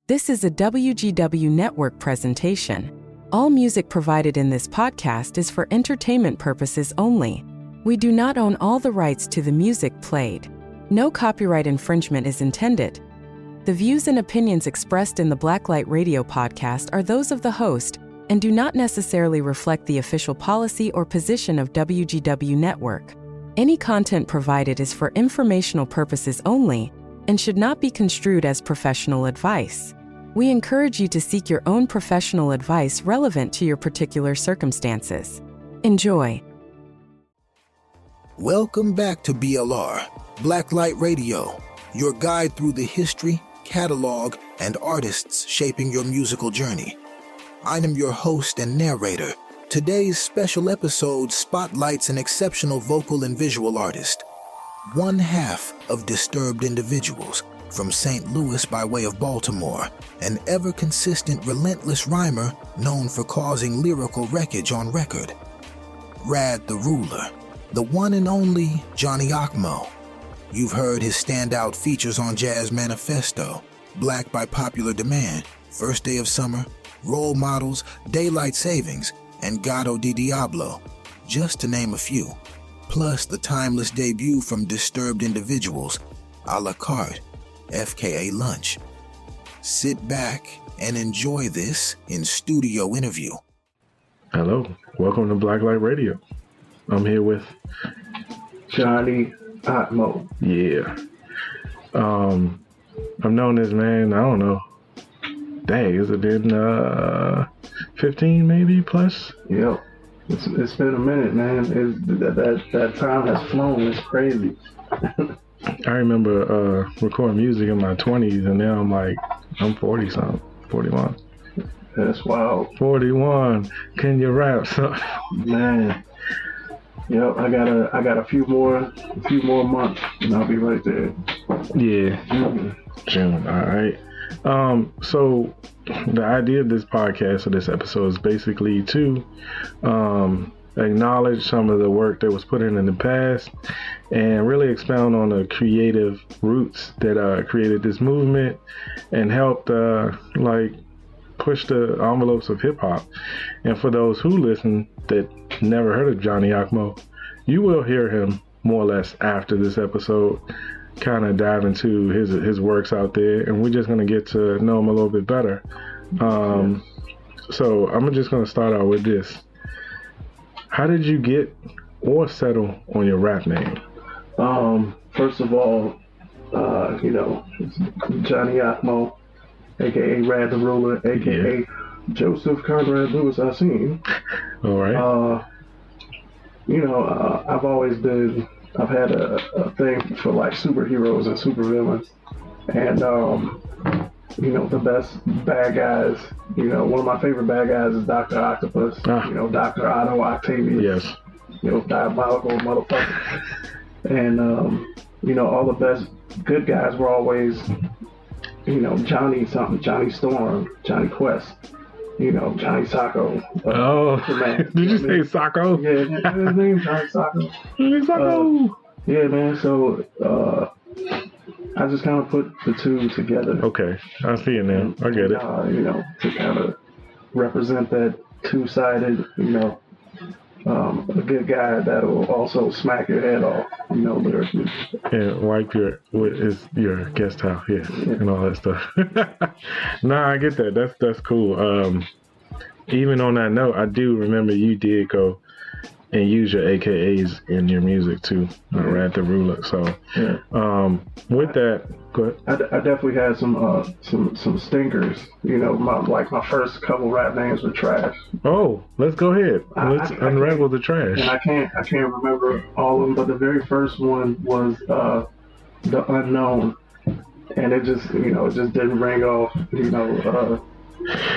This is a WGW Network presentation. All music provided in this podcast is for entertainment purposes only. We do not own all the rights to the music played. No copyright infringement is intended. The views and opinions expressed in the Blacklite Radio podcast are those of the host and do not necessarily reflect the official policy or position of WGW Network. Any content provided is for informational purposes only and should not be construed as professional advice. We encourage you to seek your own professional advice relevant to your particular circumstances. Enjoy. Welcome back to BLR, Blacklite Radio, your guide through the history, catalog, and artists shaping your musical journey. I am your host and narrator. Today's special episode spotlights an exceptional vocal and visual artist, one half of Disturbed Individuals, from St. Louis by way of Baltimore, an ever-consistent, relentless rhymer known for causing lyrical wreckage on record. Rad the Ruler, the one and only Johnny Occmo. You've heard his standout features on Jazz Manifesto, Black by Popular Demand, First Day of Summer, Role Models, Daylite Savings, and GATO de DIABLO, just to name a few. Plus the timeless debut from Disturbed Individuals, A La Carte, FKA Lunch. Sit back and enjoy this in-studio interview. Hello, welcome to Blacklite Radio. I'm here with Johnny Occmo. Yeah. I've known this man, I don't know. Dang, has it been 15 maybe plus? Yep. It's been a minute, man. That time has flown. It's crazy. I remember recording music in my 20s, and now I'm 40-something, 41. That's wild. 41. Can you rap, son? Man. Yep. I got a few more months, and I'll be right there. Yeah. June. All right. So the idea of this podcast or this episode is basically to acknowledge some of the work that was put in the past and really expound on the creative roots that created this movement and helped push the envelopes of hip hop. And for those who listen that never heard of Johnny Occmo, you will hear him more or less after this episode kind of dive into his works out there, and we're just going to get to know him a little bit better. So I'm just going to start out with this. How did you get or settle on your rap name? First of all, it's Johnny Occmo, aka Rad the Ruler, aka Joseph Conrad Lewis I seen. All right. I've had a thing for superheroes and supervillains, and the best bad guys. One of my favorite bad guys is Dr. Octopus. Dr. Otto Octavius. Yes. Diabolical motherfucker. And all the best good guys were always Johnny something, Johnny Storm, Johnny Quest. Johnny Sacco. Did you say Sacco? Yeah, his name's Johnny Sacco. Johnny Sacco. Yeah, man. So I just kind of put the two together. Okay, I see it now. I get it. To kind of represent that two-sided, a good guy that'll also smack your head off, lyrically. And wipe your guest towel, and all that stuff. Nah, I get that. That's cool. Even on that note, I do remember you did go and use your AKAs in your music too, Rad the Ruler. So, with that, go ahead. I definitely had some stinkers. My first couple rap names were trash. Oh, let's go ahead. Let's unravel the trash. And I can't remember all of them, but the very first one was The Unknown, and it just didn't ring off,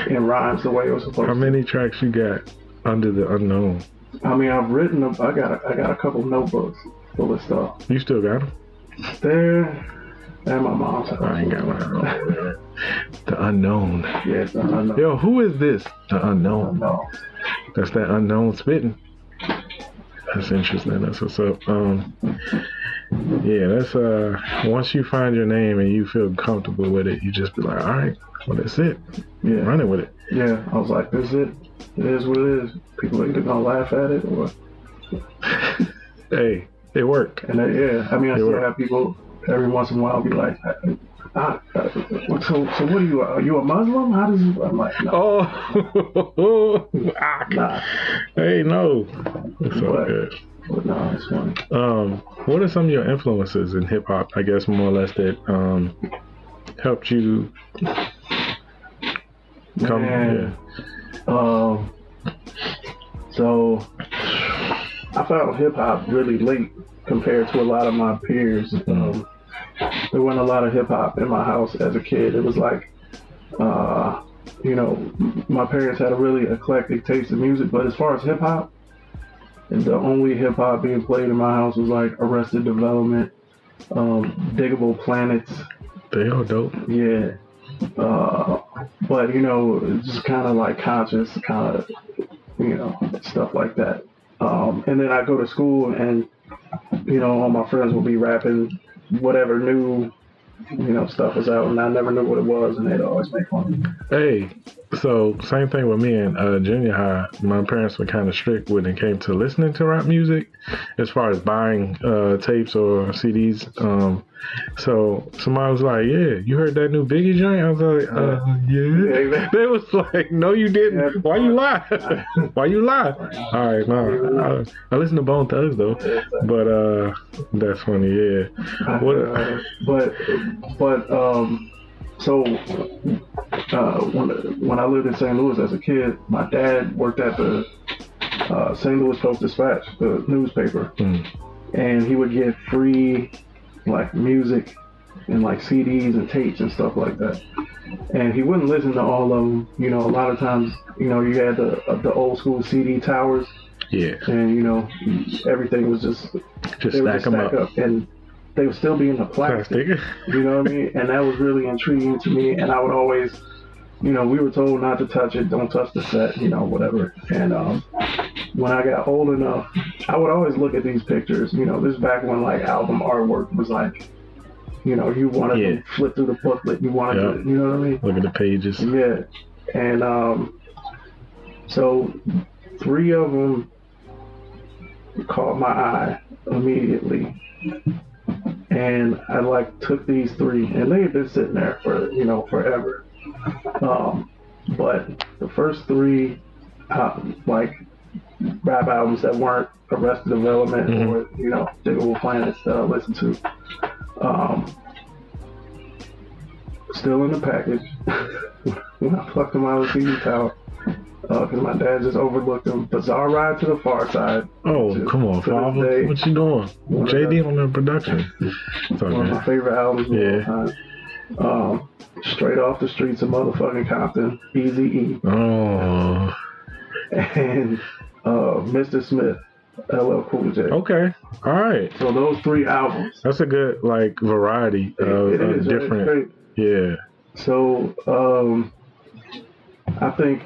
in rhymes the way it was supposed to. How many tracks you got under The Unknown? I mean, I've written them. I got a couple notebooks full of stuff. You still got them? They're at my mom's house. I ain't got mine over there. The Unknown. Yes, The Unknown. Yo, who is this? The Unknown. No. That's that unknown spitting. That's interesting. That's what's up. Yeah, that's once you find your name and you feel comfortable with it, you just be like, all right, well, that's it. Yeah. Running with it. Yeah, I was like, this is it. It is what it is. People are either gonna laugh at it or. Hey, it worked. And I mean, I still have people every once in a while be like, so what are you? Are you a Muslim? How does you? I'm like, no. Oh, nah. Hey, no. It's all good. But no, it's funny. What are some of your influences in hip hop? I guess more or less that helped you come. Man. Yeah. So I found hip hop really late compared to a lot of my peers. There wasn't a lot of hip hop in my house as a kid. It was like, you know, my parents had a really eclectic taste in music, but as far as hip hop, the only hip hop being played in my house was like Arrested Development, Diggable Planets. They all dope. Yeah. But, you know, it's just kind of like conscious, kind of, you know, stuff like that. And then I go to school and, you know, all my friends will be rapping whatever new, you know, stuff was out, and I never knew what it was, and they'd always make fun of me. Hey, so same thing with me in junior high. My parents were kind of strict when it came to listening to rap music, as far as buying tapes or CDs. So somebody was like, "Yeah, you heard that new Biggie joint?" I was like, "Yeah." They was like, "No, you didn't. Why you lie? Why you lie?" All right, no, I listen to Bone Thugs though, but that's funny. Yeah. So when I lived in St. Louis as a kid, my dad worked at the St. Louis Post-Dispatch, the newspaper, and he would get free like music and like CDs and tapes and stuff like that. And he wouldn't listen to all of them. You know, a lot of times, you know, you had the old school CD towers. Yeah. And you know, everything was just stack them up. And they would still be in the plastic. You know what I mean? And that was really intriguing to me. And I would always, you know, we were told not to touch it, don't touch the set, you know, whatever. And when I got old enough, I would always look at these pictures. You know, this is back when like album artwork was like, you know, you wanted to flip through the booklet, you wanted to, you know what I mean? Look at the pages. Yeah. And so 3 of them caught my eye immediately. And I like took these 3, and they had been sitting there for, you know, forever. But the first 3, like rap albums that weren't Arrested Development or, you know, Diggable Planets that I listened to, still in the package when I plucked them out of the CD tower. Because my dad just overlooked them. Bizarre Ride to the Far Side. Oh, come on, Father. What you doing? JD on the production. One of my favorite albums of all time. Straight Off the Streets of motherfucking Compton, Eazy-E. Oh. And Mr. Smith, LL Cool J. Okay, all right. So those 3 albums. That's a good, like, variety of different. Yeah. So, I think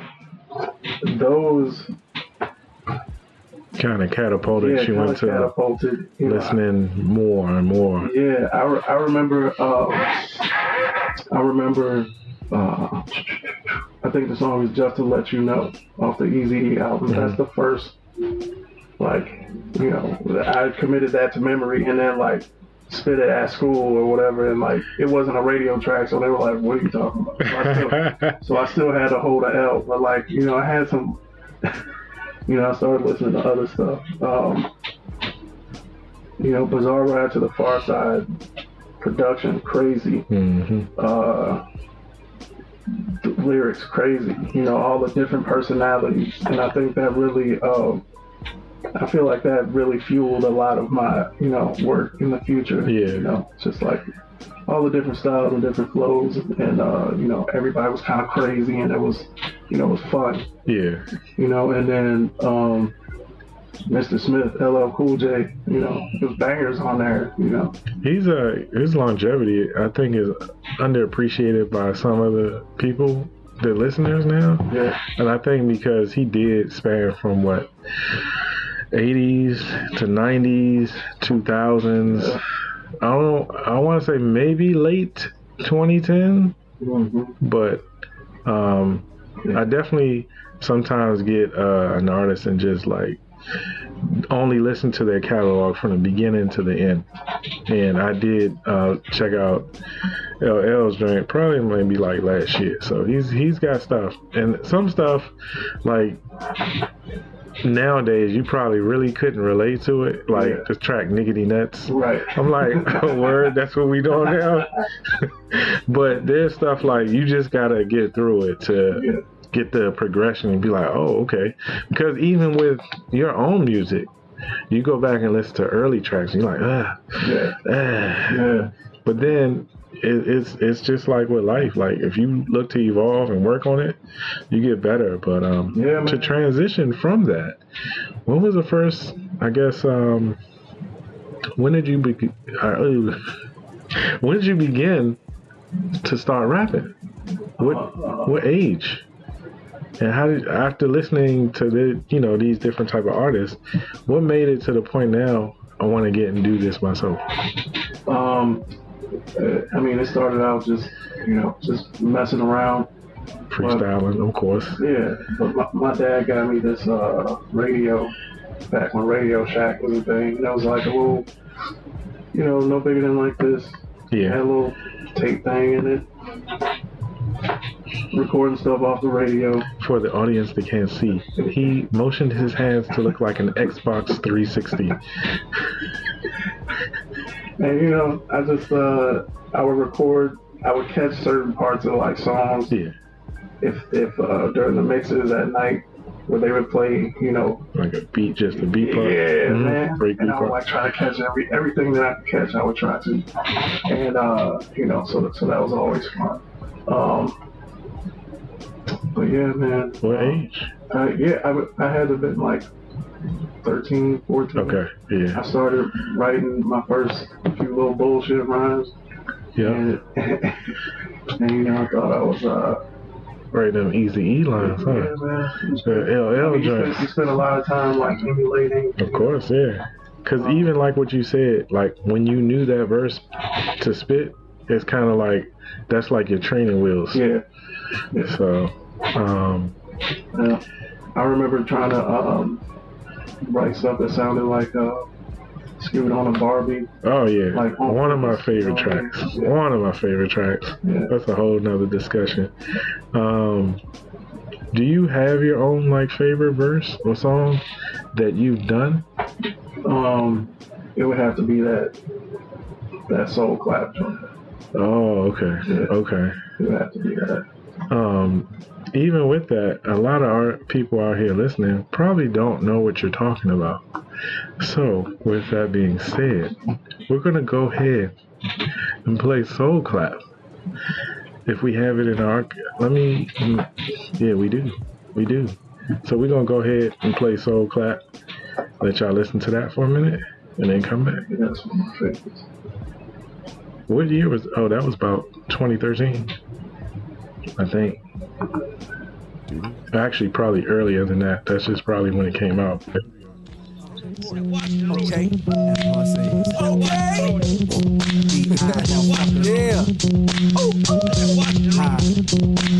those kind of catapulted you into listening more and more. Yeah, I remember. I think the song is "Just to Let You Know" off the Eazy-E album. That's the first, like, you know, I committed that to memory, and then like spit it at school or whatever, and like it wasn't a radio track, so they were like, "What are you talking about?" So I still had to hold a L, but like, you know, I had some, you know, I started listening to other stuff. You know, Bizarre Ride to the Far Side, production crazy, the lyrics crazy, you know, all the different personalities, and I think that really, I feel like that really fueled a lot of my, you know, work in the future. Yeah. You know, just like all the different styles and different flows, and you know, everybody was kind of crazy, and it was, you know, it was fun. Yeah. You know, and then Mr. Smith, LL Cool J, you know, there's bangers on there, you know. His longevity, I think, is underappreciated by some of the people, the listeners now. Yeah. And I think because he did span from what, 80s to 90s, 2000s. I want to say maybe late 2010, but I definitely sometimes get an artist and just like only listen to their catalog from the beginning to the end. And I did check out LL's joint probably maybe like last year. So he's got stuff, and some stuff like nowadays you probably really couldn't relate to it, like the track Niggity Nuts. Right. I'm like, oh, word, that's what we doing now. But there's stuff like you just gotta get through it to get the progression and be like, oh, okay. Because even with your own music, you go back and listen to early tracks and you're like, But then it's just like with life. Like if you look to evolve and work on it, you get better. But to transition from that, when was the first, I guess, when did you begin to start rapping? What age? And how did, after listening to these different type of artists, what made it to the point now I want to get and do this myself? I mean, it started out just messing around. Freestyling, of course. Yeah, but my dad got me this radio back when Radio Shack was a thing. And I was like a little, no bigger than like this. Yeah. Had a little tape thing in it. Recording stuff off the radio. For the audience that can't see, he motioned his hands to look like an Xbox 360. And I just I would catch certain parts of like songs. Yeah. If during the mixes at night where they would play, like a beat part. Yeah, man. And I would like try to catch everything that I could catch. I would try to, and so that was always fun. But yeah, man. What age? I had to been like 13, 14. Okay, yeah. I started writing my first few little bullshit rhymes. Yeah. And I thought I was writing them Easy-E lines, huh? Yeah, man. LL joints. You spend a lot of time like emulating. Of course, yeah. Because even like what you said, like when you knew that verse to spit, it's kind of like that's like your training wheels. Yeah. So, I remember trying to write stuff that sounded like Scoot on a Barbie. Oh yeah, like one of my favorite tracks. Yeah. One of my favorite tracks. Yeah. That's a whole nother discussion. Do you have your own like favorite verse or song that you've done? It would have to be that soul clap joint. Oh, okay. Yeah. Okay. It would have to be that. Even with that, a lot of people out here listening probably don't know what you're talking about. So, with that being said, we're going to go ahead and play Soul Clap. If we have it in our... Yeah, we do. We do. So we're going to go ahead and play Soul Clap. Let y'all listen to that for a minute, and then come back. Yeah, that's one of my favorites. What year was... Oh, that was about 2013. I think. Actually, probably earlier than that. That's just probably when it came out. Okay. Yeah.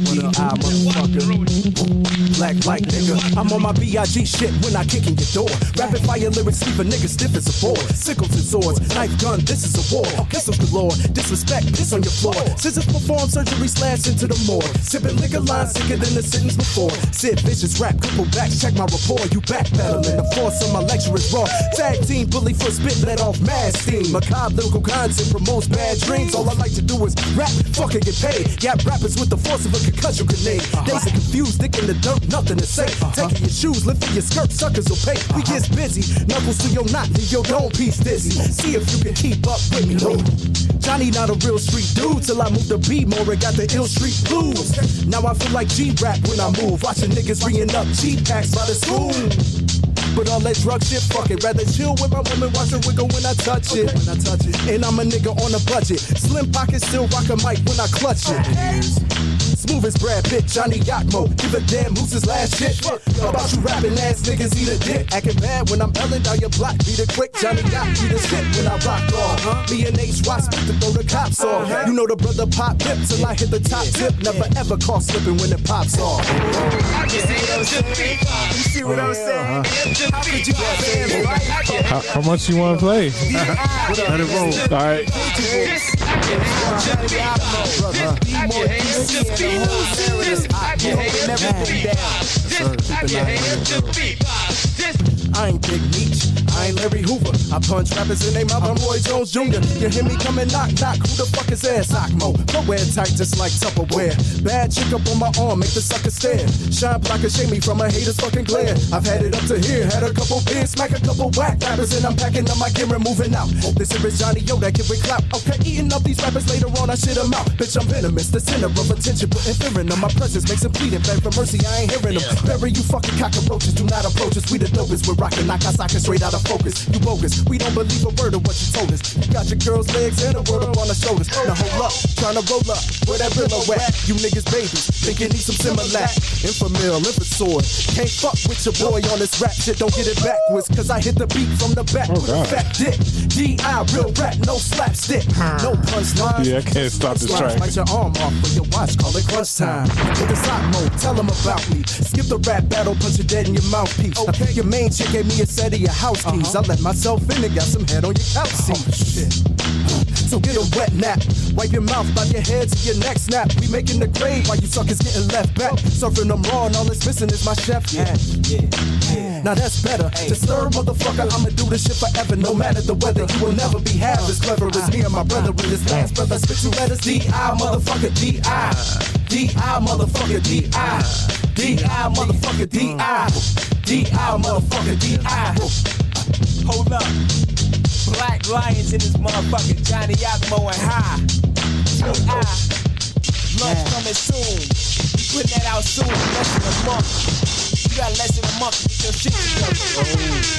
What up, motherfucker? Blacklite nigga. I'm on my B.I.G. shit when I kick in your door. Rapid fire lyrics leave a nigga stiff as a board. Sickles and swords, knife gun, this is a war. Pistols galore, disrespect, piss on your floor. Scissors perform surgery, slash into the morgue. Sipping liquor lines sicker than the sentence before. Sid vicious rap, couple backs, check my rapport. You backpedaling, the force of my lecture is raw. Tag team, bully foot spit, let off mad steam. Macabre lyrical content promotes bad dreams. All I like to do is rap, fucking get paid. Yap rappers with the force of a concussion grenade. Days are confused, dick in the dirt, nothing to say. Taking your shoes, lifting your skirt, suckers will pay. We get busy, knuckles to your knot, leave your dome piece dizzy. See if you can keep up with me, bro. Johnny not a real street dude till I move the beat more and got the ill street blues. Now I feel like G-rap when I move, watching niggas ringing up G-packs by the school. But all that drug shit, fuck it. Rather chill with my woman, watch her wiggle when I touch it. And I'm a nigga on a budget. Slim pockets, still rock a mic when I clutch it. Smooth as Brad Pitt, Johnny Occmo. Give a damn who's his last shit. About you rapping ass niggas, eat a dick. Acting bad when I'm yelling down your block. Beat it quick, Johnny Ock, be the shit when I rock on. Me and H.Y. spit to throw the cops on. You know the brother pop hip till I hit the top tip. Never ever caught slipping when it pops off. You see what I'm saying? How could you understand, right? How much you want to play? Let it roll. All right. I ain't Big Meech, I ain't Larry Hoover. I punch rappers in they mouth, I'm Roy Jones Jr. You hear me coming knock, knock, who the fuck is ass? Occmo, go tight just like Tupperware. Bad chick up on my arm, make the sucker stare. Shine block and shake me from a hater's fucking glare. I've had it up to here, had a couple beers, smack a couple whack rappers, and I'm packing up my gear and moving out. This here is Johnny O, that kid with clout. Okay, eating up these rappers later on, I shit them out. Bitch, I'm venomous, the center of attention, putting fear in them. My presence makes them pleading, beg for mercy, I ain't hearing them. Bury you fucking cockroaches, do not approach us. We the dopest, we're rocking like I sock straight out of focus. You bogus, we don't believe a word of what you told us. You got your girl's legs and a word up on her shoulders. Now hold up, tryna roll up, where that pillow at? You niggas babies, think you need some Similac. Infamil, sword. Can't fuck with your boy on this rap shit, don't get it backwards. Cause I hit the beat from the back with a fat dick. D.I. real rap, no slapstick. No punchline. Yeah, I can't stop this track. Bite your arm off with your watch, call it crunch time. With the sock mode, tell them about me. Skip the rap battle, punch your dead in your mouthpiece. Okay. Your main chick gave me a set of your house keys. I let myself in and got some head on your couch seat. Shit. So get a wet nap. Wipe your mouth, bob your head to your neck snap. We making the grade while you suckers getting left back. Serving them raw and all that's missing is my chef. Yeah. Now that's better. To stir, motherfucker, I'ma do this shit forever. No matter the weather, you will never be half as clever as me and my brother with his last brother. Spit two letters, D.I. motherfucker, D.I. D.I. motherfucker, D.I. D.I. motherfucker, D.I. D.I. motherfucker, D.I. Hold up. Black Lions in this motherfucker, Johnny Occmo and High. D.I. Love coming soon. Putting that out soon, less than a month. You got less than a month to get your shit together.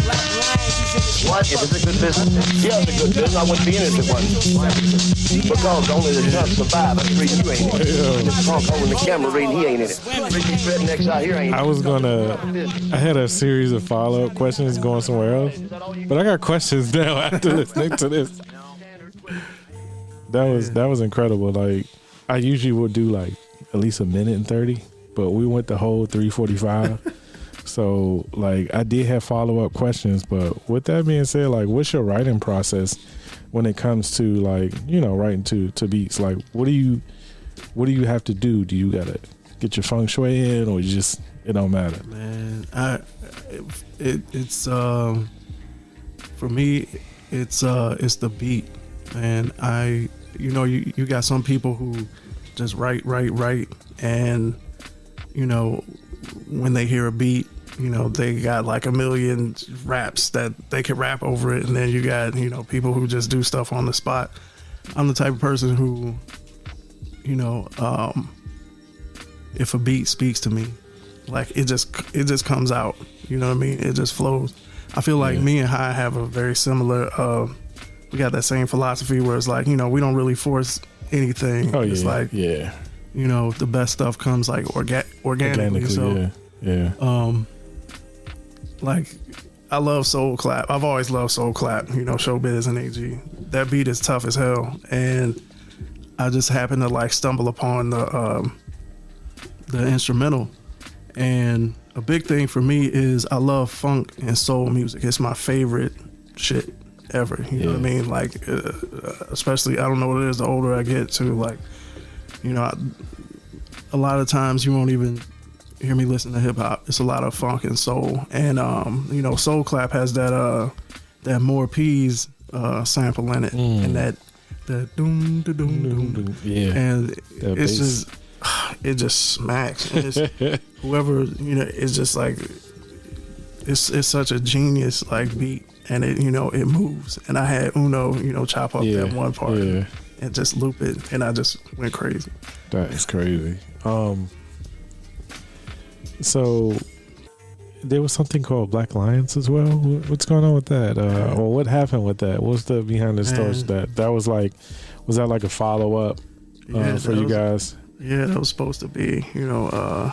Black Lions is in this motherfucker. What? If it's a good business? Yeah, it's a good business. I wouldn't be in it if it wasn't. Because only the tough survive. That's the reason you ain't in it. This punk holding the camera reading, he ain't in it. These rednecks out here ain't in it. I had a series of follow-up questions going somewhere else, but I got questions now after listening to this. That was incredible. Like, I usually would do like at least a minute and 30, but we went the whole 3:45. So like I did have follow-up questions, but with that being said, like what's your writing process when it comes to like, you know, writing to beats? Like what do you have to do? Do you gotta get your feng shui in, or you just, it don't matter? Man, it's for me it's the beat. And you got some people who just write, and you know, when they hear a beat, you know, they got like a million raps that they can rap over it, and then you got, you know, people who just do stuff on the spot. I'm the type of person who, you know, if a beat speaks to me, like it just comes out, you know what I mean? It just flows. I feel like me and High have a very similar we got that same philosophy where it's like, you know, we don't really force anything. It's like, you know, the best stuff comes like organically. So, like, I love Soul Clap. I've always loved Soul Clap, you know, Showbiz and AG. That beat is tough as hell. And I just happened to like stumble upon the instrumental. And a big thing for me is I love funk and soul music. It's my favorite shit ever, you know what I mean? Like, especially, I don't know what it is, the older I get to, like, you know, a lot of times you won't even hear me listen to hip hop. It's a lot of funk and soul, and you know, Soul Clap has that More Peas sample in it, and that doom doom doom doom, and that it's bass. It just smacks. And it's, whoever, you know, it's just like it's such a genius like beat. And it, you know, it moves. And I had Uno, you know, chop up that one part and just loop it, and I just went crazy. That is crazy. So there was something called Black Lions as well. What's going on with that? Or what happened with that? What's the behind the story? That was like, was that like a follow up for you guys? Yeah, that was supposed to be, yeah.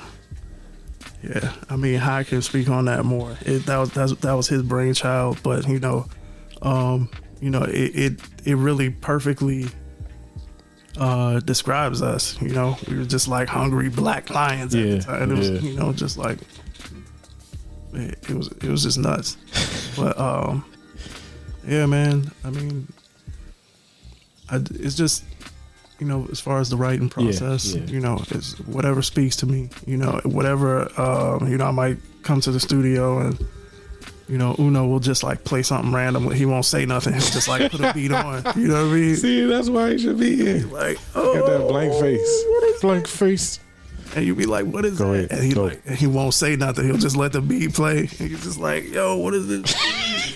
I mean, High can speak on that more. That was his brainchild, but it really perfectly describes us. We were just like hungry black lions at the time. It was, just like it was just nuts. But yeah, man. I mean, it's just. As far as the writing process, it's whatever speaks to me, whatever, I might come to the studio and, Uno will just like play something random. He won't say nothing. He'll just like put a beat on, you know what I mean? See, that's why he should be here. Like, got that blank face. What is blank face. And you be like, what is Go that? Ahead. And he won't say nothing. He'll just let the beat play. And he's just like, yo, what is this? Like,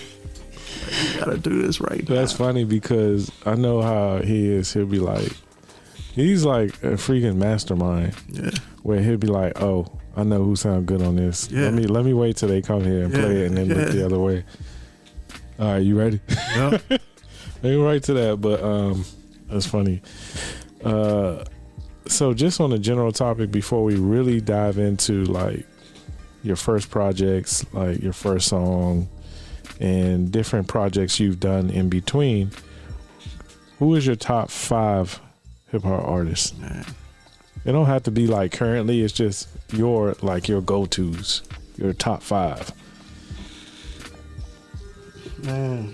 you gotta do this right now. That's funny because I know how he is. He'll be like, he's like a freaking mastermind. Yeah. Where he'll be like, "Oh, I know who sound good on this. Yeah. Let me wait till they come here and play it, and then look the other way." All right, you ready? Yeah. Maybe right to that, but that's funny. So just on a general topic, before we really dive into like your first projects, like your first song, and different projects you've done in between, who is your top 5 hip-hop artists? Man. It don't have to be like currently, it's just your go-tos, your top 5. Man,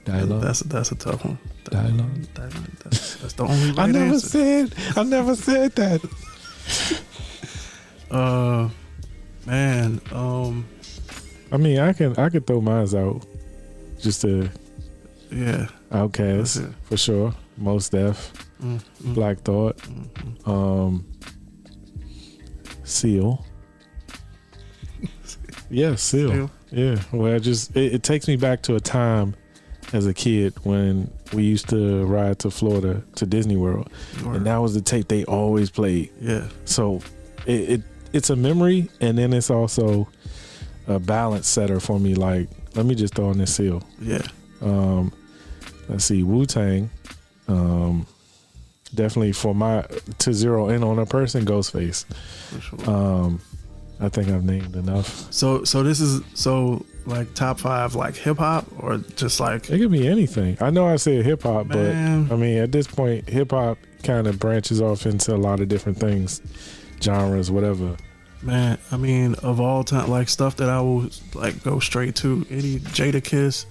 Dialogue. That's a tough one. Dialogue. That's the only right I never answer. said that. Man, I mean, I could throw mine out just to. Yeah. Outkast for sure. Mos Def. Black Thought. Seal. Yeah, Seal. Yeah. Well, it takes me back to a time as a kid when we used to ride to Florida to Disney World, and that was the tape they always played. Yeah. So it's a memory, and then it's also a balance setter for me. Like, let me just throw in this Seal. Yeah. Let's see, Wu-Tang. Definitely to zero in on a person, Ghostface. For sure. I think I've named enough. So this is like top 5 like hip hop or just like, it could be anything. I know I said hip hop, but I mean at this point hip hop kind of branches off into a lot of different things, genres, whatever. Man, I mean of all time, like stuff that I will like go straight to, any Jadakiss,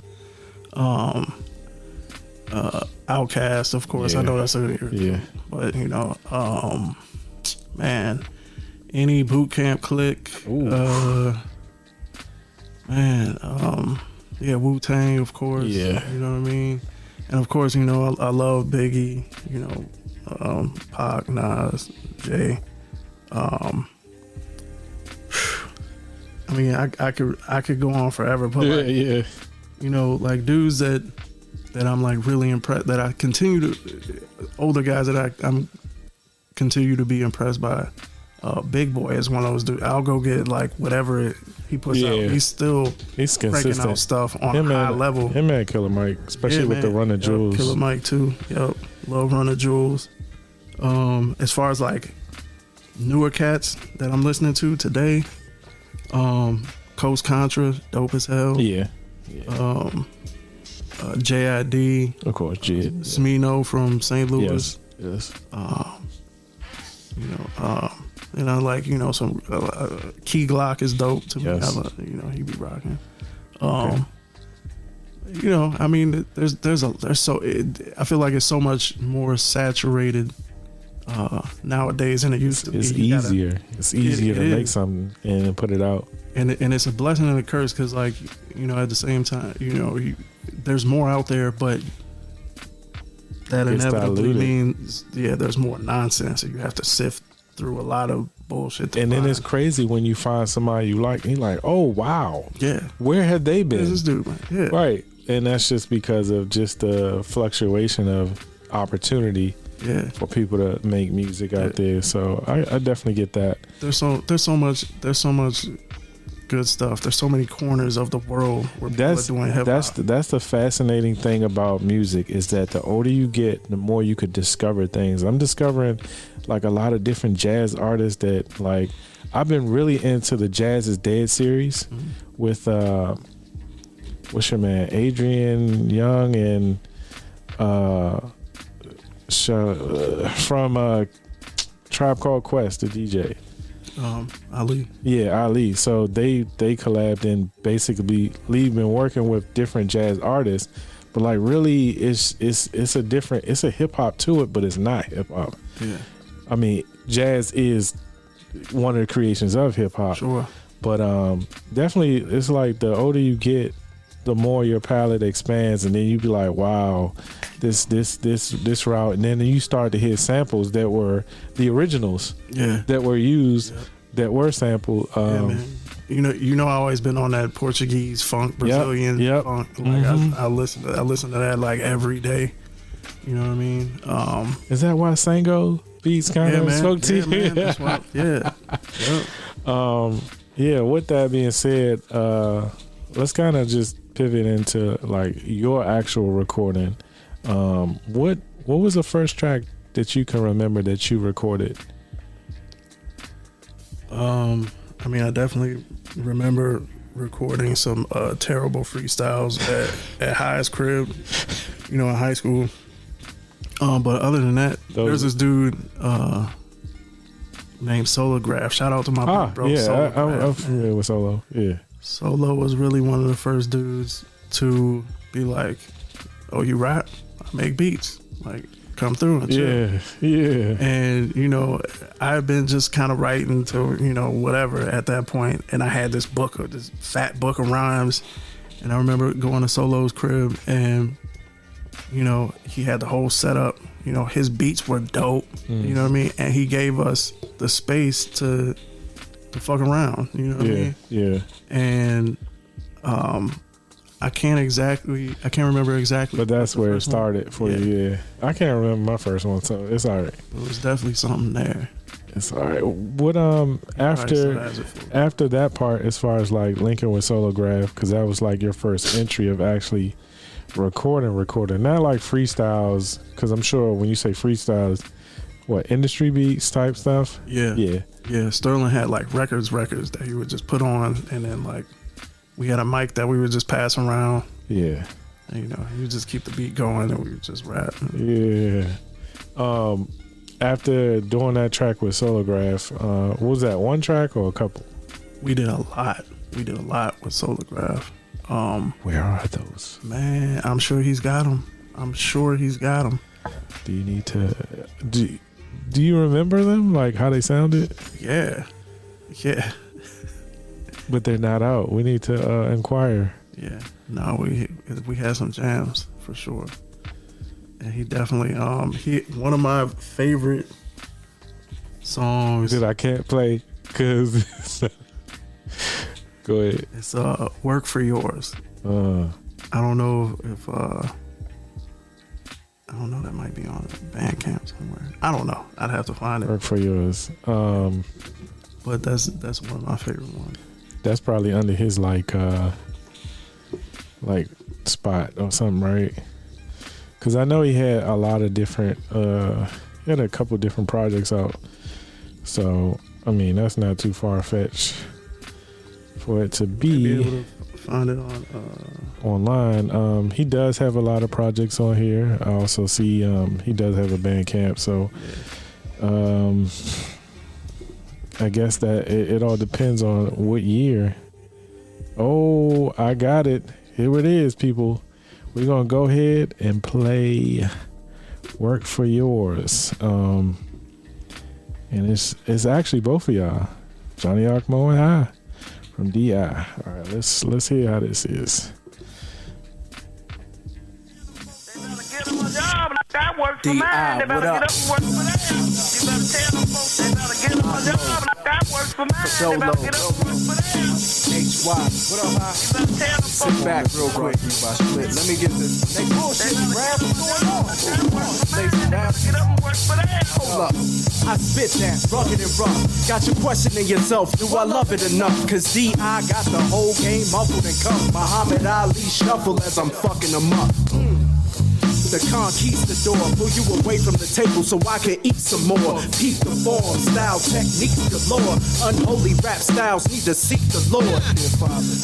Outkast, of course. Yeah. I know that's but man, any boot camp click, Wu-Tang, of course. Yeah, you know what I mean. And of course, I love Biggie. Pac, Nas, Jay. I mean, I could go on forever, but like dudes that I'm like really impressed, that I continue to, older guys that I'm continue to be impressed by. Big Boy is one of those dudes. I'll go get like whatever he puts out. He's breaking out stuff on a high level. Him and Killer Mike, especially with the Run of Jewels. Killer Mike too. Yep, love Run of Jewels. As far as like newer cats that I'm listening to today, Coast Contra, dope as hell. Yeah. JID, of course. Smino from St. Louis. Yes. And I like, some Key Glock is dope to me. I love, he be rocking. I mean, I feel like it's so much more saturated nowadays than it used to be. It's easier. It's easier to make something and put it out. And it's a blessing and a curse because, like, at the same time, there's more out there, but that inevitably means, there's more nonsense, and you have to sift through a lot of bullshit. And then it's crazy when you find somebody you like, and you're like, oh wow, where have they been? This dude, man. Yeah, right. And that's just because of just the fluctuation of opportunity for people to make music out there. So I definitely get that. There's so much good stuff. There's so many corners of the world where people are doing hip hop. That's the fascinating thing about music, is that the older you get, the more you could discover things. I'm discovering like a lot of different jazz artists that, like, I've been really into the Jazz is Dead series with what's your man, Adrian Young and from Tribe Called Quest, the DJ. Ali. Yeah, Ali. So they collabed, and basically Lee been working with different jazz artists, but like really it's a hip hop to it, but it's not hip hop. Yeah. I mean, jazz is one of the creations of hip hop. Sure. But definitely it's like the older you get, the more your palette expands, and then you be like, wow, this route, and then you start to hear samples that were the originals, that were used, that were sampled. Man. You know, I always been on that Portuguese funk, Brazilian funk. Like I listen to that like every day. You know what I mean? Is that why Sango beats kind of spoke to you? Man, that's why, with that being said, let's kind of just pivot into like your actual recording. What was the first track that you can remember that you recorded? I mean, I definitely remember recording some terrible freestyles at High's crib, in high school. But other than that, there's this dude named Solograph. Shout out to my bro. Yeah, I'm familiar with Solo. Yeah. Solo was really one of the first dudes to be like, oh, you rap? I make beats. Like, come through and chill. Yeah. And, I've been just kind of writing to, whatever at that point. And I had this fat book of rhymes. And I remember going to Solo's crib and, he had the whole setup. His beats were dope. You know what I mean? And he gave us the space to fuck around. You know what I mean? Yeah. And I can't remember exactly. But that's where it started for you. Yeah. I can't remember my first one, so it's all right. It was definitely something there. It's all right. What after that part, as far as like linking with Solograph, because that was like your first entry of actually recording, not like freestyles, because I'm sure when you say freestyles, what, industry beats type stuff? Yeah. Sterling had like records that he would just put on, and then like we had a mic that we would just pass around. Yeah. And, he would just keep the beat going, and we would just rap. Yeah. After doing that track with Solograph, was that one track or a couple? We did a lot with Solograph. Where are those? Man, I'm sure he's got them. Do you need to do you remember them, like how they sounded? Yeah. But they're not out. We need to inquire. Yeah. No, we had some jams for sure. And he definitely one of my favorite songs that I can't play because go ahead. It's Work for Yours. I don't know if that might be on Bandcamp somewhere. I don't know. I'd have to find it. Work for Yours. But that's one of my favorite ones. That's probably under his like spot or something, right? Because I know he had a lot of different he had a couple different projects out. So I mean, that's not too far fetched for it to be able to find it on online. He does have a lot of projects on here. I also see he does have a Bandcamp, so I guess that it all depends on what year. Oh, I got it. Here it is, people. We're gonna go ahead and play Work for Yours. And it's actually both of y'all, Johnny Occmo and I from DI. All right, let's hear how this is. DI, what up? Solo. HY. What up, I? Sit back real quick. Let me get this. They bullshit rap. What's going on? Hold up. I spit that, rugged and rough. Got you questioning yourself, do I love it enough? Cause D.I. got the whole game muffled and cuffed. Muhammad Ali shuffle as I'm fucking them up. The conquistador pull you away from the table so I can eat some more. Peep the form, style, techniques galore. Unholy rap styles need to seek the Lord.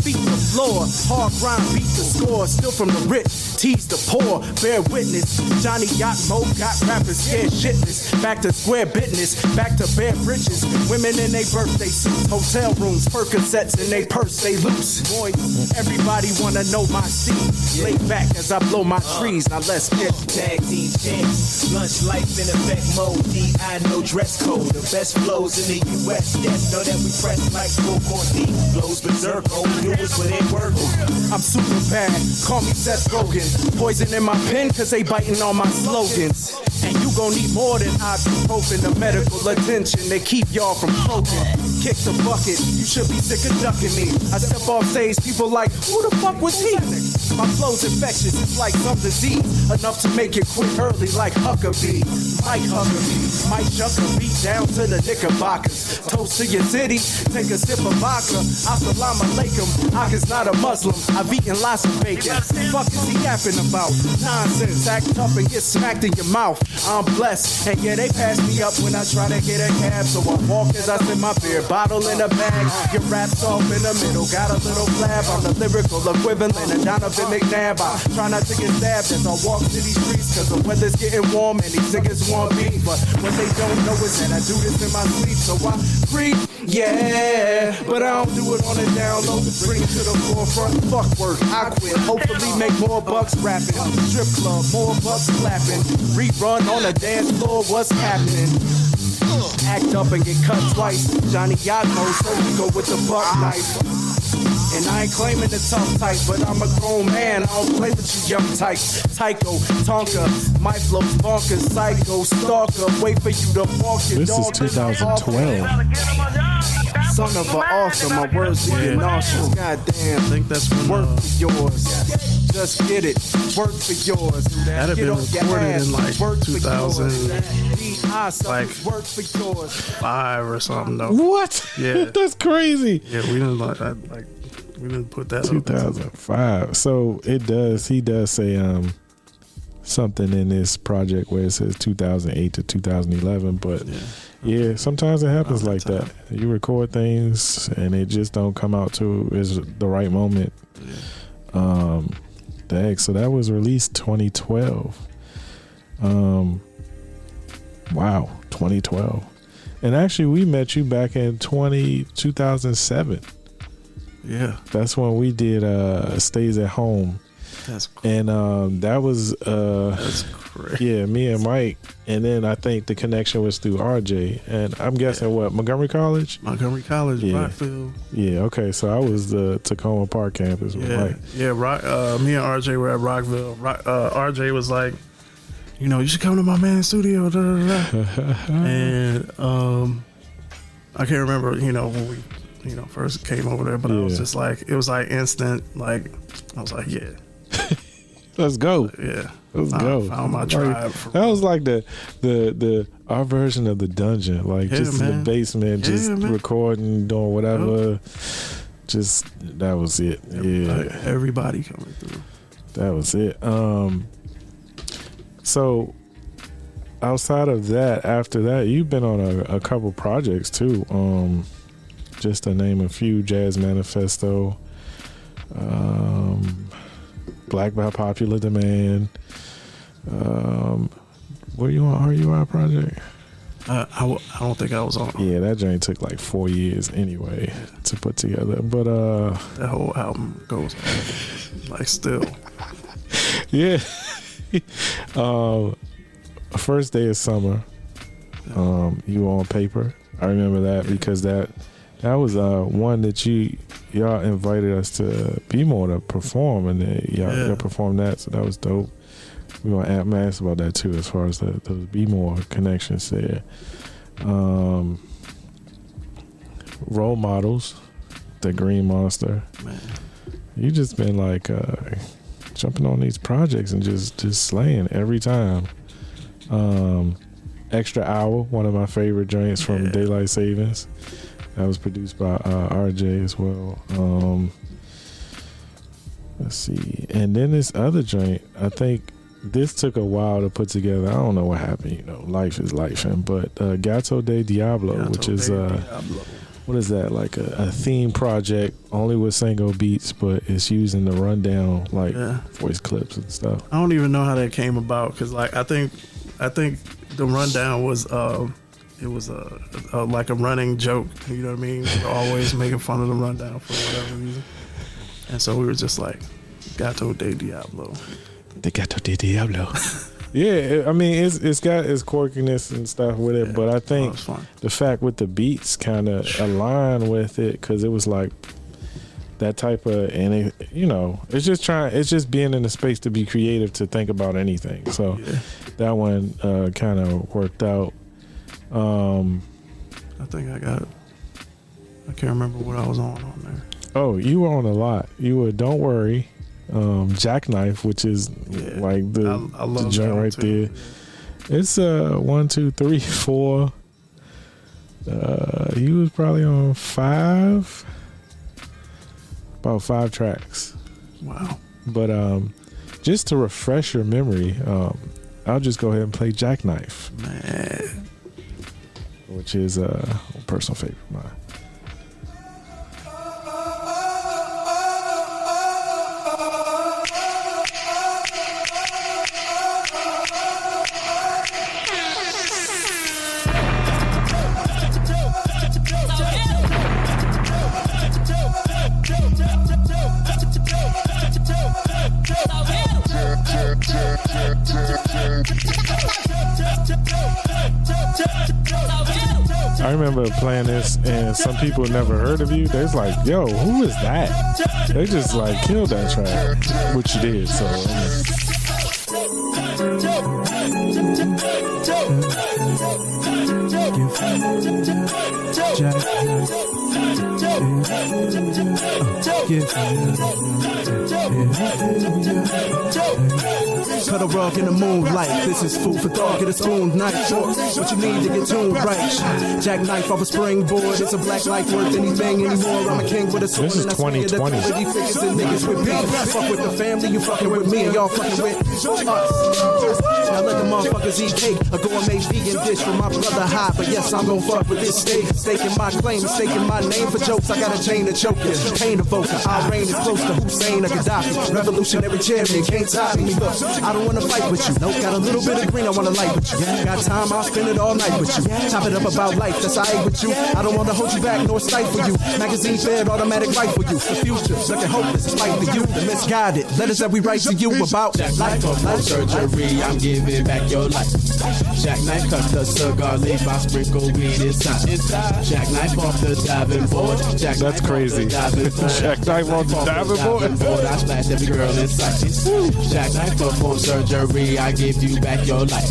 Beat the floor, hard grind, beat the score. Still from the rich, tease the poor. Bear witness, Johnny Occmo got rappers scared shitless. Back to square business, back to bare bridges. Women in their birthday suits, hotel rooms, Percocets in they purse, they loose. Boys, everybody wanna know my scene. Lay back as I blow my trees, now let's get tag team champs. Lunch life in effect mode. D.I. no dress code. The best flows in the U.S. Yes, know that we press like full court deep. Flows berserk. Only do is what it work. I'm super bad. Call me Seth Rogen. Poison in my pen cause they biting on my slogans. And you gon' need more than ibuprofen. The medical attention they keep y'all from croaking. Kick the bucket. You should be sick of ducking me. I step off stage, people like, who the fuck was he? My flow's infectious. It's like some disease. Enough to make it quit early like Huckabee. Mike Huckabee. Mike Shuck a beat down to the Knickerbockers. Toast to your city. Take a sip of vodka. Assalamu alaikum. Ak's not a Muslim. I've eaten lots of bacon. Fuck is he yapping about? Nonsense. Act tough and get smacked in your mouth. I'm blessed. And yeah, they pass me up when I try to get a cab. So I walk as I sip my beer bottle in a bag. Get wrapped off in the middle. Got a little flab. I'm the lyrical equivalent of Donovan McNabb. I try not to get stabbed as I walk to these streets. Cause the weather's getting warm and these niggas want me. But what they don't know is that I do this in my sleep. So I breathe, yeah. But I don't do it on a down low. Bring it to the forefront. Fuck work, I quit. Hopefully make more bucks rapping. Strip club, more bucks clapping. Rerun on the dance floor, what's happening? Act up and get cut twice. Johnny Occmo, so we go with the buck knife. And I ain't claiming the tough type, but I'm a grown man. I don't play with you young types. Tycho, Tonka, my flow's bonkers, psycho, stalker. Wait for you to walk your dog. This is 2012. Son of an author, my words get nauseous. Goddamn, I think that's when work for yours. Just get it, work for yours. That'd have been recorded in like 2000, like work for yours. 5 or something though. What? Yeah, that's crazy. Yeah, we didn't we didn't put that 2005. So it does. He does say something in this project where it says 2008 to 2011, but yeah, sometimes it happens like that. You record things and it just don't come out to is the right moment. So that was released 2012. Wow, 2012. And actually we met you back in 2007. Yeah, that's when we did Stays at Home. That's cool. And that was that's great. Yeah, me and Mike, and then I think the connection was through RJ, and I'm guessing what, Montgomery College, Rockville. Yeah, okay, so I was the Tacoma Park campus with Mike. Me and RJ were at Rockville. RJ was like, you should come to my man's studio, and I can't remember when we first came over there, but I was just like, it was like instant, like I was like, yeah, let's go. Yeah, let's go. Found my tribe. That was like our version of the dungeon, like just in the basement, just recording, doing whatever. Just that was it. Everybody coming through. That was it. So outside of that, after that, you've been on a couple projects too. Just to name a few: Jazz Manifesto, Black by Popular Demand. Were you on RUI project? I don't think I was on. Yeah, that joint took like 4 years anyway to put together. But that whole album goes like still. Yeah. First Day of Summer. You were on Paper. I remember that because that was one that y'all invited us to B-More to perform, and y'all performed that, so that was dope. We want to ask about that too, as far as those B-More connections there. role models, the Green Monster. Man. You just been like jumping on these projects and just slaying every time. Extra Hour, one of my favorite joints from Daylite Savings. That was produced by RJ as well. Let's see. And then this other joint, I think this took a while to put together. I don't know what happened, you know, life is life. But GATO de DIABLO, which is what is that, like a theme project only with single beats, but it's using the rundown like voice clips and stuff. I don't even know how that came about, because like I think the rundown was it was a like a running joke, you know what I mean? We're always making fun of the rundown for whatever reason, and so we were just like GATO de DIABLO. The GATO de DIABLO. Yeah, I mean it's got its quirkiness and stuff with it, but I think the fact with the beats kind of align with it, because it was like that type of, and it, you know, it's just being in the space to be creative, to think about anything. So that one kind of worked out. I think I got it. I can't remember what I was on there. Oh, you were on a lot. You were Don't Worry, Jackknife, which is like the joint right there. It's 1, 2, 3, 4. You was probably on 5, about 5 tracks. Wow. But just to refresh your memory, I'll just go ahead and play Jackknife, man, which is a personal favorite of mine. I remember playing this and some people never heard of you. They was like, yo, who is that? They just like killed that track, which you did. So Cut a rug in the moonlight. This is food for thought. Get a spoon, knife, fork. What you need to get tuned right. Jackknife off a springboard. It's a black light worth anything anymore. I'm a king with a sword. This is 2020. Niggas with beef. Fuck with the family. You fucking with me and y'all fucking with us. Now let the motherfuckers eat cake. A gourmet vegan dish for my brother high. But yes, I'm gon' fuck with this steak. Staking my claim, mistaking my name for jokes. I got a chain to choke you. Pain evoker. Our reign is close to Hussein or Gaddafi. Revolutionary champion. Can't tie me. Look, I don't wanna fight with you. Nope, got a little bit of green, I wanna light with you. Got time, I'll spend it all night with you. Chop it up about life, that's alright with you. I don't wanna hold you back nor stifle you. Magazine fed, automatic rifle you. The future, looking hopeless, despite the youth. The misguided, letters that we write to you about life of life surgery, I'm giving back your life. Jackknife cut the cigar leaf, I sprinkle weed inside. Jackknife off the diving board. That's crazy. Jackknife off the diving board. I splash every girl inside. Jackknife perform surgery, I give you back your life.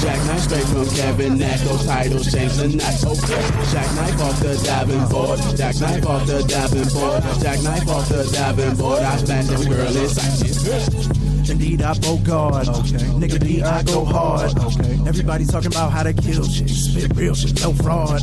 Jackknife straight from Kevin Nash, those titles change the night. Okay. Jackknife off the diving board. Jackknife off the diving board. Jackknife off the diving board. I splash every girl inside. Indeed, I bogard. Okay. Nigga D, I go hard. Okay. Everybody talking about how to kill shit. Spit real shit, no fraud.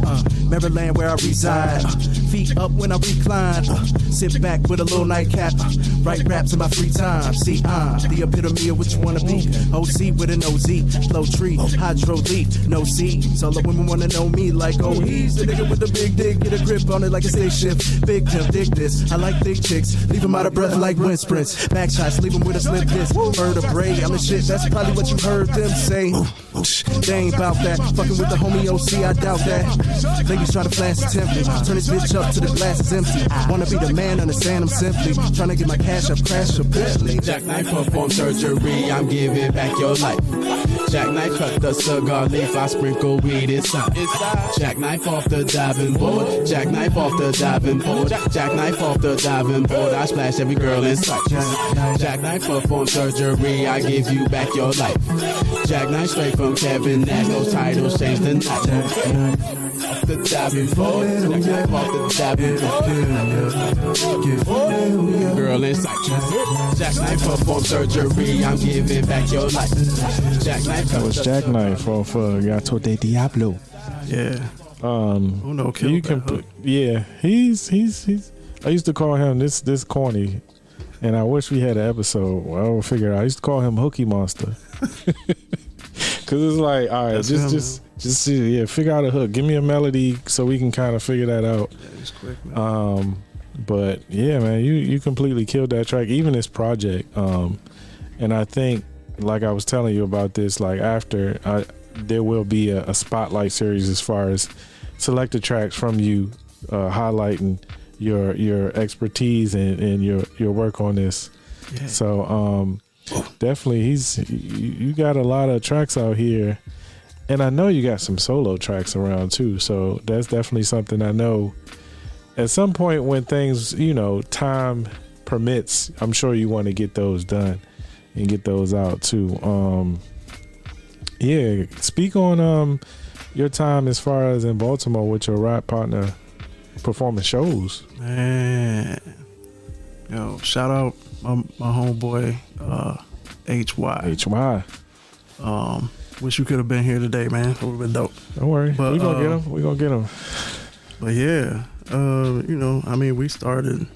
Maryland where I reside. Feet up when I recline. Sit back with a little nightcap. Write raps in my free time. See, I'm the epitome of what you wanna be. OC with an OZ. Flow tree, hydro leaf, no seeds. All the women wanna know me like, oh, he's the nigga with the big dick. Get a grip on it like a stick shift. Big pimp, dig this. I like thick chicks. Leave them out of breath like wind sprints. Back shots, leave them with a slip disc. Vertebrae, I'm the shit. That's probably what you heard them say. They ain't about that. Fucking with the homie OC, I doubt that. Niggas try to flash the template. Turn this bitch up to the glass is empty. Wanna be the man, understand I'm simply trying to get my cash up, crash a Bentley. Jackknife perform surgery, I'm giving back your life. Jackknife cut the cigar leaf, I sprinkle weed inside. Jackknife off the diving board. Jackknife off the diving board. Jackknife off the diving board. I splash every girl inside. Jackknife perform surgery, I give you back your life. Jackknife straight from Kevin Nash, those titles change the night. Off the diving board, jackknife off the diving board. Girl in sight, jackknife perform surgery. I'm giving back your life. Jackknife. That was Jackknife off GATO de DIABLO. Yeah. Uno killed yeah, he's. I used to call him this corny, and I wish we had an episode where I would figure it out. I used to call him Hookie Monster. Cause it's like, all right, just figure out a hook. Give me a melody so we can kind of figure that out. Yeah, it's quick, man. But yeah, man, you completely killed that track, even this project. And I think, like I was telling you about this, like after there will be a spotlight series as far as selected tracks from you, highlighting your expertise and your work on this. Yeah. So definitely you got a lot of tracks out here, and I know you got some solo tracks around too, so that's definitely something I know at some point when things, time permits, I'm sure you want to get those done and get those out too. Yeah, speak on your time as far as in Baltimore with your rap partner performing shows. Man, shout out my homeboy HY. Wish you could have been here today, man. It would have been dope. Don't worry, we gonna get him. But yeah, we started,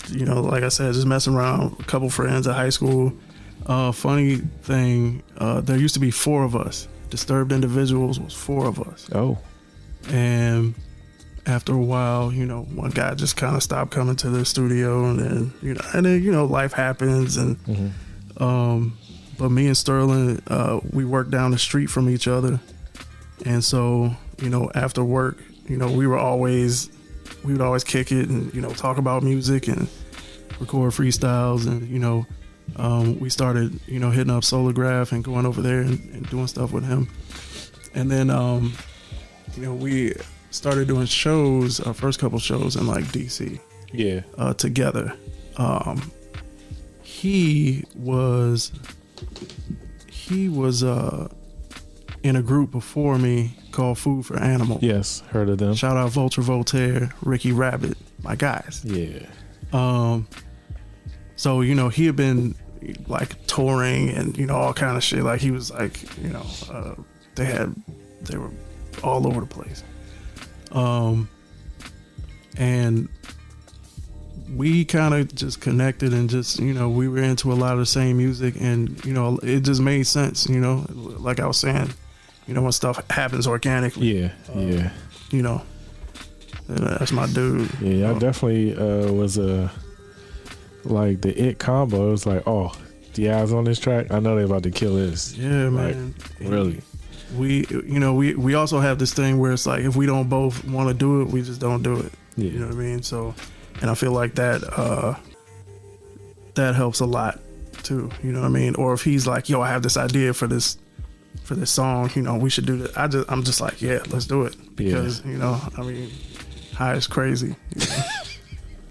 like I said, just messing around. A couple friends at high school. Funny thing, there used to be 4 of us. Disturbed Individuals was 4 of us. Oh. And after a while, one guy just kind of stopped coming to the studio, and then, life happens, and but me and Sterling, we worked down the street from each other, and so after work, we would always kick it and talk about music and record freestyles, and we started hitting up Solargraph and going over there and doing stuff with him, and then we started doing shows, our first couple shows in like DC. Yeah. Together. He was in a group before me called Food for Animal. Yes, heard of them. Shout out Vulture Voltaire, Ricky Rabbit, my guys. Yeah. So he had been like touring and all kind of shit. Like he was like they were all over the place. And we kind of just connected and just, we were into a lot of the same music, and, it just made sense, like I was saying, when stuff happens organically. Yeah. That's my dude. Yeah, I definitely was like the it combo. It was like, oh, the eyes on this track, I know they're about to kill this. Yeah, like, man. Really. We also have this thing where it's like, if we don't both want to do it, we just don't do it. Yeah. You know what I mean? So, and I feel like that helps a lot too. You know what I mean? Or if he's like, yo, I have this idea for this song, we should do that. I'm just like, yeah, let's do it, because high is crazy.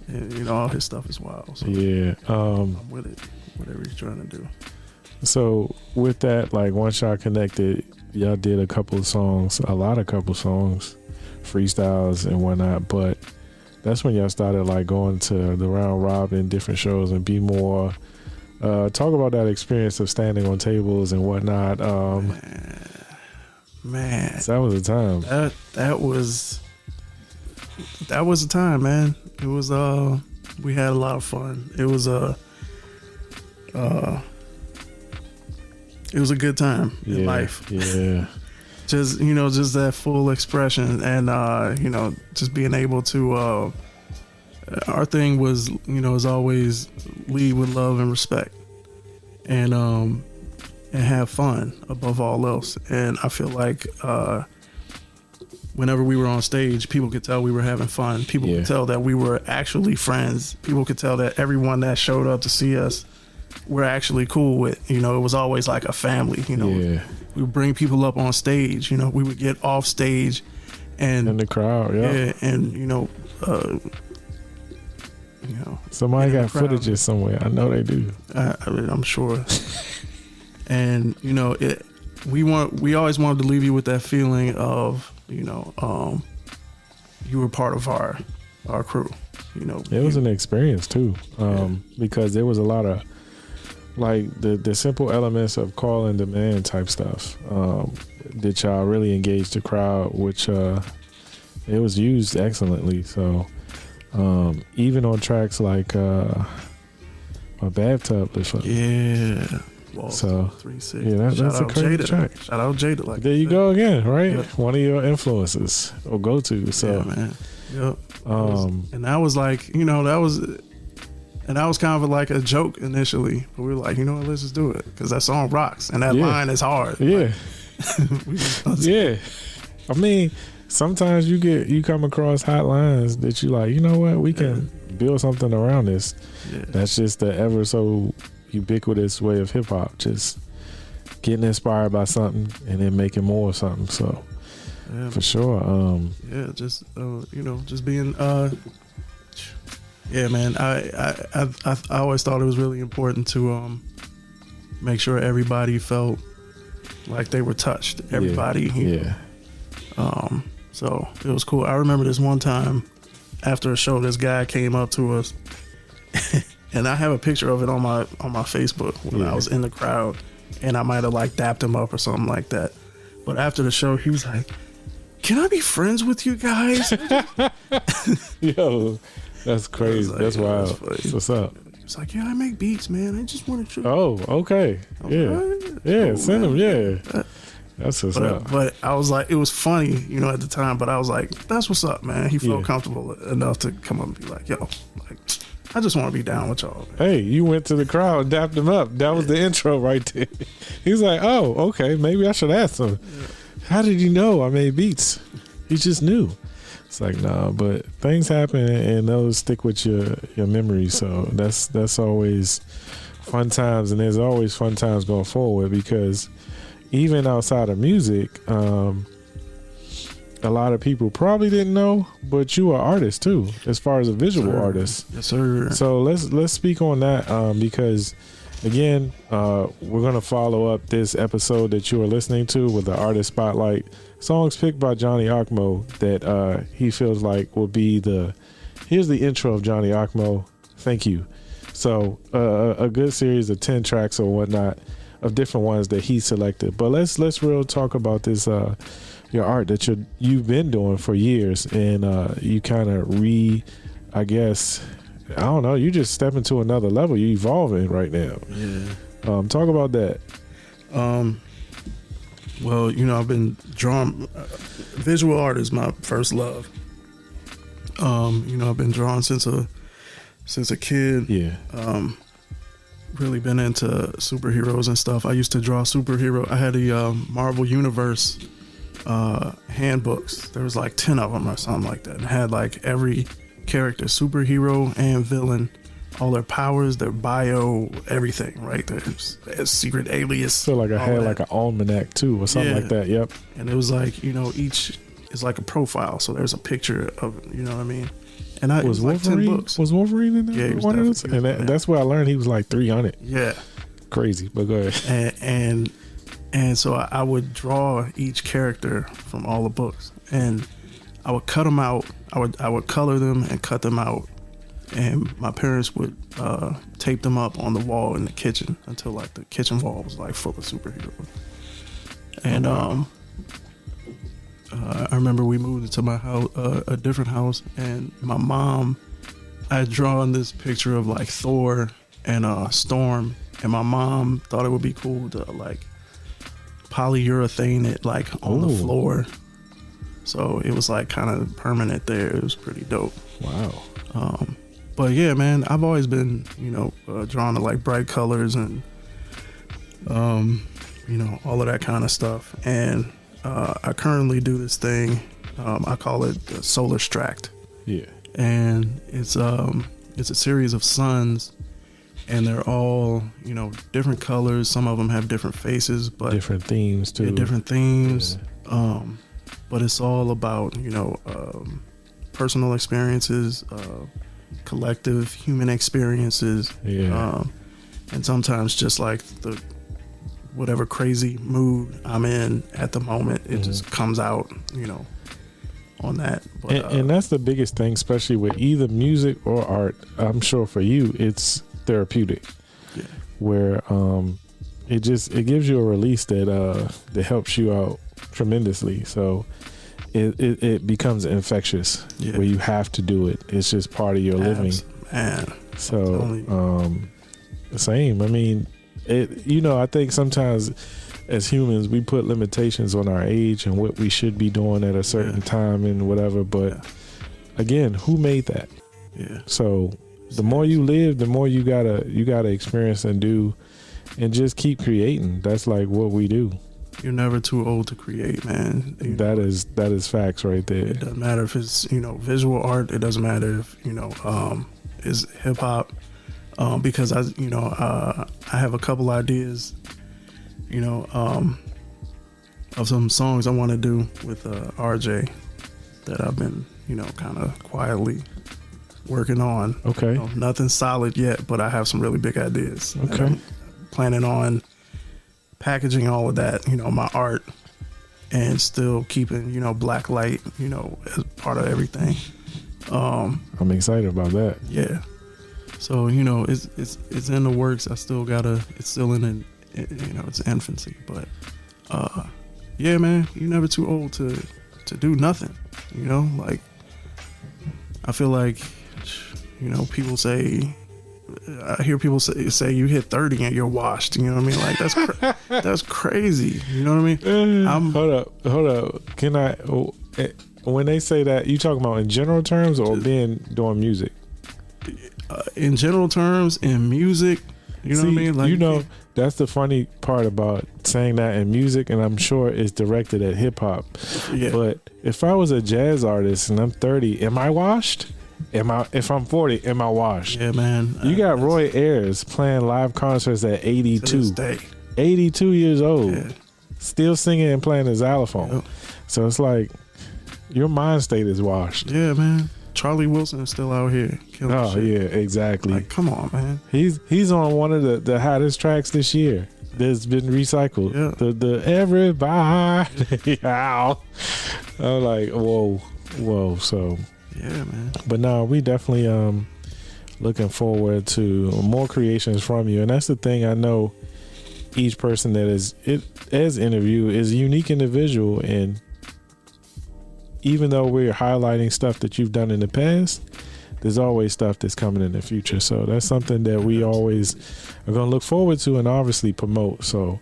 And all his stuff is wild. So yeah. I'm with it, whatever he's trying to do. So with that, like once y'all connected, y'all did a couple songs, freestyles and whatnot, but that's when y'all started like going to the round robin, different shows, and be more talk about that experience of standing on tables and whatnot. Man, so that was a time. That was a time, man. It was we had a lot of fun. It was a good time in life. Yeah. Just that full expression, and just being able to our thing was, as always, lead with love and respect, and have fun above all else. And I feel like whenever we were on stage, people could tell we were having fun. People could tell that we were actually friends. People could tell that everyone that showed up to see us we're actually cool with. It was always like a family. We would bring people up on stage. We would get off stage, and in the crowd, and somebody got footages somewhere. I know they do. I'm sure. And we always wanted to leave you with that feeling of, you were part of our crew. It was an experience too, because there was a lot of like the simple elements of call and demand type stuff. That y'all really engaged the crowd, which it was used excellently. So even on tracks like my bathtub, so 3-6. Yeah, that's a crazy track. Shout out Jada. Like there you go again, right? Yep. One of your influences or go to. So yeah, man. Yep. And that was like, that was kind of like a joke initially, but we were like, let's just do it because that song rocks and that line is hard. Yeah. Yeah. I mean, sometimes you come across hot lines that you like, we can build something around this. Yeah. That's just the ever so ubiquitous way of hip hop, just getting inspired by something and then making more of something. So for sure. Just being man, I always thought it was really important to make sure everybody felt like they were touched. Everybody. So it was cool. I remember this one time after a show, this guy came up to us and I have a picture of it on my Facebook when I was in the crowd, and I might have like dapped him up or something like that. But after the show, he was like, "Can I be friends with you guys?" Yo, that's crazy. Like, that's wild. What's up? It's like, I make beats, man. I just want to. Oh, okay. Yeah, send them. Yeah. That's what's up. But I was like, it was funny, at the time. But I was like, that's what's up, man. He felt comfortable enough to come up and be like, yo, like, I just want to be down with y'all. Man. Hey, you went to the crowd and dapped him up. That was the intro right there. He was like, oh, okay, maybe I should ask him. Yeah. How did you know I made beats? He just knew. It's like, nah, but things happen and those stick with your memory. So that's always fun times, and there's always fun times going forward because even outside of music, a lot of people probably didn't know, but you are an artist too, as far as a visual artist. Yes, sir. So let's speak on that because, again, we're gonna follow up this episode that you are listening to with the artist spotlight, songs picked by Johnny Occmo that he feels like will be here's the intro of Johnny Occmo. Thank you. So a good series of 10 tracks or whatnot of different ones that he selected. But let's real talk about this. Your art that you've been doing for years, and you kind of I don't know, you just step into another level. You're evolving right now. Yeah. Talk about that. Well, I've been drawing. Visual art is my first love. I've been drawing since a kid. Yeah. Really been into superheroes and stuff. I used to draw superhero. I had a Marvel Universe handbooks. There was like 10 of them or something like that. And it had like every character, superhero and villain, all their powers, their bio, everything, right? Their secret alias. So like I had like an almanac too or something like that. Yep. And it was like, each is like a profile. So there's a picture of, what I mean? And I was Wolverine. Like 10 books. Was Wolverine in there? Yeah, he was one of those? And that's where I learned he was like 300. Yeah. Crazy, but go ahead. And so I would draw each character from all the books, and I would cut them out. I would color them and cut them out, and my parents would tape them up on the wall in the kitchen until like the kitchen wall was like full of superheroes. And I remember we moved into my house, a different house, and my mom, I had drawn this picture of like Thor and Storm, and my mom thought it would be cool to like polyurethane it like on the floor, so it was like kind of permanent there. It was pretty dope. Wow. But yeah, man, I've always been drawn to like bright colors and all of that kind of stuff. And I currently do this thing, I call it the Solar Stract. Yeah. And it's a series of suns, and they're all, different colors. Some of them have different faces, but different themes too. Yeah, different themes. Yeah. But it's all about, personal experiences, collective human experiences. Yeah. And sometimes just like the whatever crazy mood I'm in at the moment, it just comes out, you know, on that. But, and that's the biggest thing, especially with either music or art. I'm sure for you, it's therapeutic, where it gives you a release that helps you out tremendously. So it becomes infectious, where you have to do it. It's just part of your living. Man. So same. I mean, I think sometimes as humans we put limitations on our age and what we should be doing at a certain time and whatever. But again, who made that? Yeah. So the more you live, the more you gotta experience and do, and just keep creating. That's like what we do. You're never too old to create, man. That is facts right there. It doesn't matter if it's, you know, visual art. It doesn't matter if, you know, is hip hop. Because I have a couple ideas, you know, of some songs I want to do with RJ that I've been, you know, kind of quietly working on. Okay. You know, nothing solid yet, but I have some really big ideas. Okay. I'm planning on packaging all of that, you know, my art, and still keeping, you know, Blacklite, you know, as part of everything. I'm excited about that. Yeah. So, you know, it's in the works. It's still in its infancy, but yeah, man, you're never too old to do nothing, you know? Like, I feel like, you know, I hear people say you hit 30 and you're washed, you know what I mean? Like, that's crazy, you know what I mean? Hold up. Can I, when they say that, you talking about in general terms or doing music? In general terms, in music, you know what I mean? Like, you know, that's the funny part about saying that in music, and I'm sure it's directed at hip hop. Yeah. But if I was a jazz artist and I'm 30, am I washed? If I'm 40, am I washed? Yeah, man. You got Roy Ayers playing live concerts at 82. 82 years old. Still singing and playing the xylophone. Yep. So it's like your mind state is washed. Yeah, man. Charlie Wilson is still out here killing shit. Yeah, exactly. Like, come on, man. He's on one of the hottest tracks this year that's been recycled. Yeah. The everybody. Ow. I'm like, whoa. So yeah, man. But no, we definitely looking forward to more creations from you, and that's the thing. I know each person that is as interviewed is a unique individual, and even though we're highlighting stuff that you've done in the past, there's always stuff that's coming in the future. So that's something that we always are going to look forward to and obviously promote. So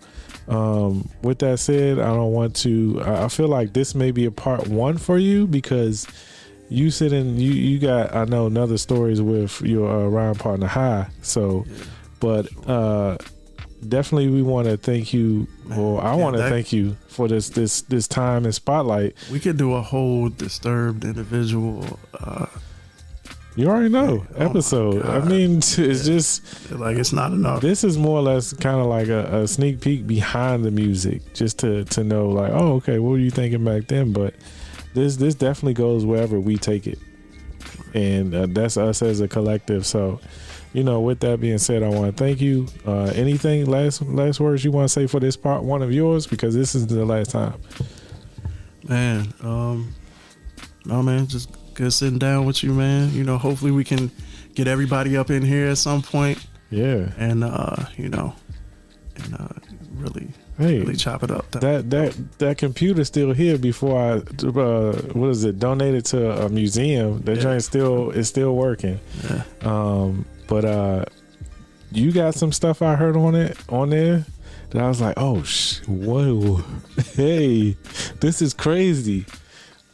with that said, I feel like this may be a part one for you, because you got, I know, another stories with your rhyme partner High. So, but definitely we want to thank you. Well, I want to thank you for this time and spotlight. We could do a whole Disturbed individual. You already know episode. I mean, it's just like, it's not enough. This is more or less kind of like a sneak peek behind the music, just to know, like, oh, okay, what were you thinking back then? But this definitely goes wherever we take it, and that's us as a collective. So, you know, with that being said, I want to thank you. Anything last words you want to say for this part one of yours, because this is the last time. Man, no, man, just good sitting down with you, man. You know, hopefully we can get everybody up in here at some point. Yeah, and really chop it up. That computer's still here before I donated to a museum. That joint is still working. Yeah. But you got some stuff I heard on there that I was like, oh, whoa, hey, this is crazy.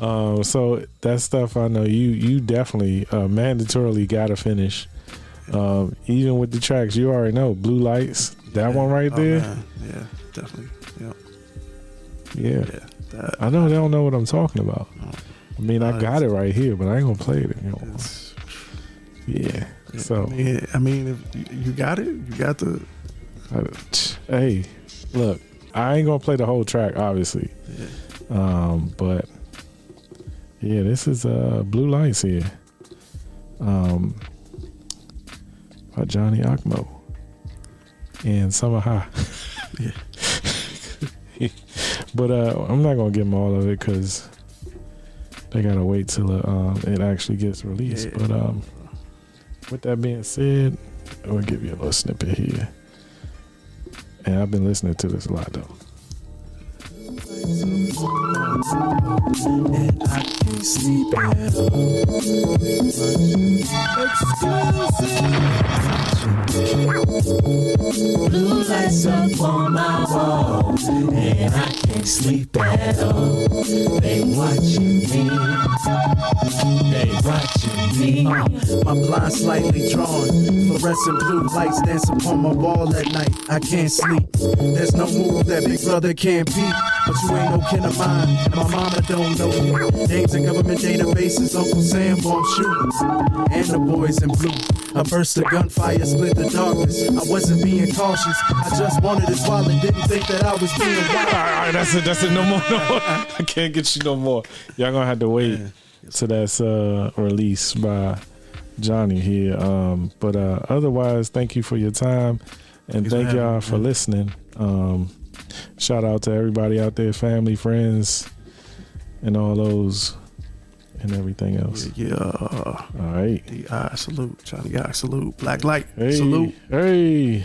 So that stuff, I know you definitely mandatorily gotta finish. Even with the tracks, you already know Blue Lights, that one right there. Man. Yeah, definitely. Yep. Yeah. I know they don't know what I'm talking about. I mean, I got it right here, but I ain't gonna play it. You know. Yeah. So I mean, if you got it, you got the. Hey, look, I ain't gonna play the whole track, obviously. Yeah. But yeah, this is Blue Lights here. By Johnny Occmo and Summer High. Yeah. But I'm not gonna give them all of it because they gotta wait till it actually gets released. Yeah. But with that being said, I'm gonna give you a little snippet here. And I've been listening to this a lot though. And I can't sleep at all. Blue lights up on my wall, and I can't sleep at all. They watching me. They watching me. My blind slightly drawn, fluorescent blue lights dance upon my wall at night. I can't sleep. There's no move that big brother can't beat. But you ain't no kin of mine, and my mama don't know you. Names in government databases, Uncle Sam won't shoot. And the boys in blue. A burst of gunfire split the darkness. I wasn't being cautious. I just wanted his wallet. Didn't think that I was being wild. All right, that's it. No more. I can't get you no more. Y'all gonna have to wait till that's released by Johnny here. But otherwise, thank you for your time, and thank y'all for listening. Shout out to everybody out there, family, friends, and all those, and everything else. Yeah. All right. DI salute. Johnny Occmo salute. Blacklight hey, salute. Hey.